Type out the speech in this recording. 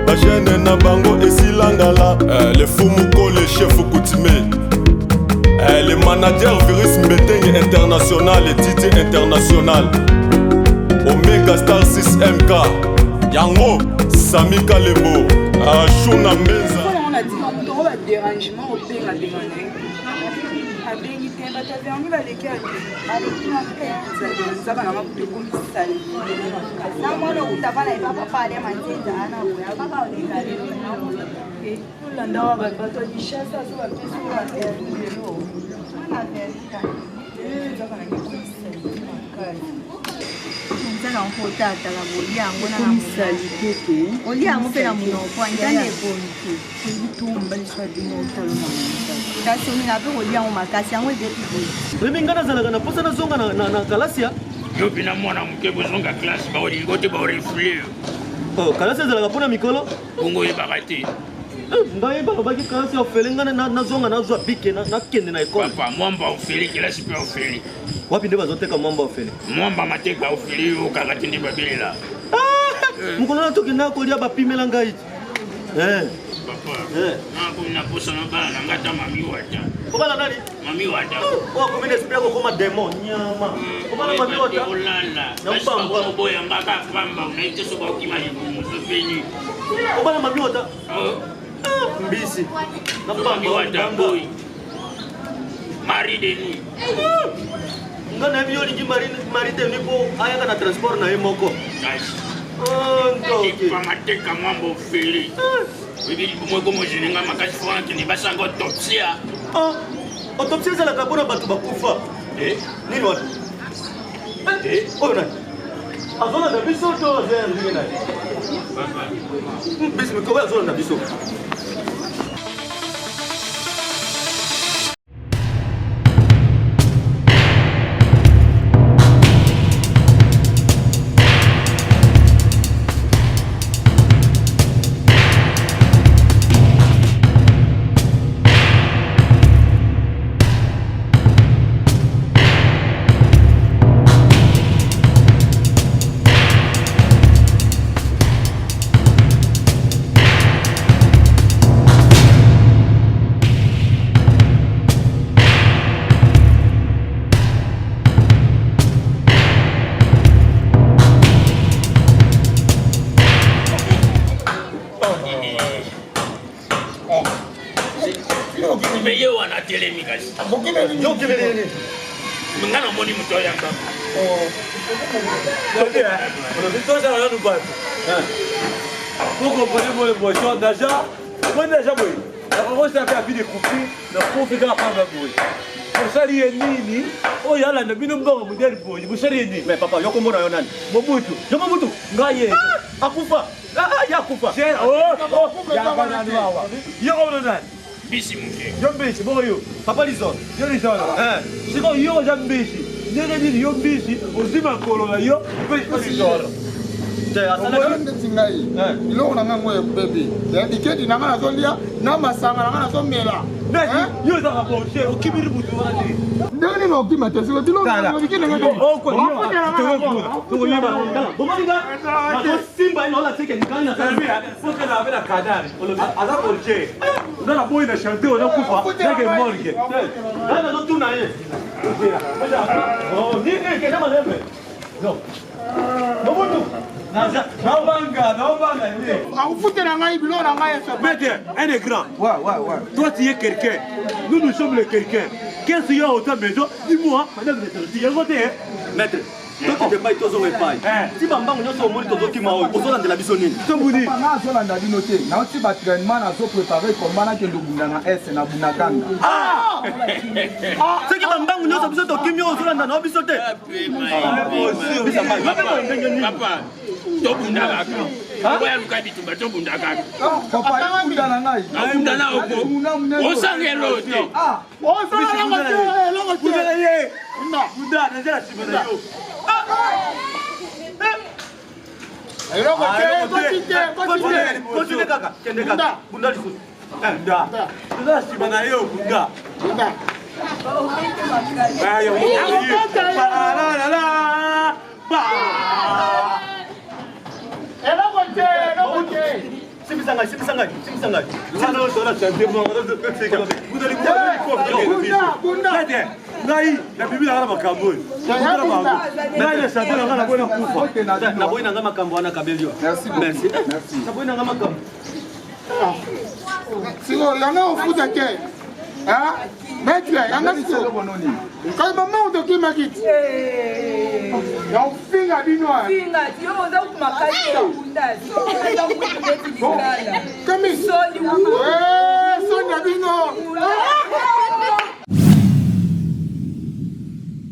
La chaîne na bango et silangala. Les Fumuko, les chefs coutumés. Les managers Virus Mbeteng international et Titi international. Omega Star 6MK. Yango, Sami Kalebo. Shuna Meza. On a dit qu'on a dérangement au pays à demander. Avec les thèmes, on va les caler. Avec tout le monde, ça va avoir plus de salles. Ça, moi, le tabac n'est pas parler à manger. On va pas parler à et tout le monde va pas te dire ça, ça va plus sur la terre. On a fait ça. Ça va aller comme ça. Nzala nkotata la boliango na musalite oliango pe na munoko andane bonke kutumba liswa dino taloma kasi oni na pe oliango makasi yango ede wewe ngana zala na posa na zonga na kalasia yo bina mwana mukebo zonga classe ba oli ngote ba refleur oh kalasia zala pona mikolo bongo ye bakati ngai ba baki kalasia ofelenga na zonga na zwa bike na kende na ekole papa mwamba ofeli classe pe ofeli wapi nde bazoteka mwamba ofeli mwamba mateka ofeli okakati ndi babelela mukolo na tokenda kolia bapimela ngai papa na posa na bana ngata mami wata obala nani mami wata komene esprit ko koma demon nyama obala mami wata olala na boya ngaka pamba unaite soba ukimali musofeni obala mami wata mbisi na mami wata boy mari de nuit ngana biyo lingi mari de nuit po ayaka na transport na emoko pas mateka mwambo ofeli bibili bomwe komo jeninga makasi fona kende basanga autopsia autopsie ezalaka mpona bato bakufa nini wana oyo nani azolanda biso to ndenge nani bisi mikobo azolanda biso mais yo wana telemi kasi yo kelele ngana moni muto yanga vous comprenez mon émotion déjà moi déjà moi on s'est fait à vie de couper le pauvre gars pas boy musali nini oh yala na bino mbongo mudeli boy musali nini mais papa yo komona yo nani mobutu yo mobutu ngaye akufa yakufa ya bana nwa yo komona nani bisi muke yo mbisi bongo yo papa lison yo lisona siko yo ja mbisi ndenge nini yo mbisi ozima kolola yo pe lisona iloko na ngai ngoyo bebi diketi na ngai nazolia na masanga na ngai nazomela yo ezaka boshe okimiri mutu wana te ndenge nini okima te siko un écran. Toi tu es quelqu'un. Nous sommes les quelqu'un. Qu'est-ce qu'il y a dans ta maison? Dis-moi, madame, tu es voté. Maître, toi tu n'es pas tozo epai. Si bambango nyonso omoni tozokima oyo ozolandela biso nini? Tombuni. Nga azolanda bino te. Nauti ba traitement nazoprépare komba nakende obunda na S na bunaganga. Soki bambango nyonso biso tokimi oyo ozolanda na biso te. Papa, tobunda kaka. Oya luka bitumba tobunda kaka. Papa, bunda na ngai. Bunda na oko. Osangelo te. Osangelo te. Bunda ye. Bunda na jela simana yo. Continue kaka. Kende kaka. Bunda lisusu. Bunda. Bunda simana yo bunda. Bunda. Ayo. La la. Ba. Simisanga. na bibi na makambo oyo ngai na chanter na bona kufa na boyi na makambo wana kabelio. Merci. Na boyi na makambo. Siko yanga ofuta ke. Ah, maître yanga siko bononi. Quand maman on te makiti. Ya ufinga binoa. Finga, yo oza kumakati ya kundazi. Oza kumbeti bikala. Kami. Soni. Soni bino.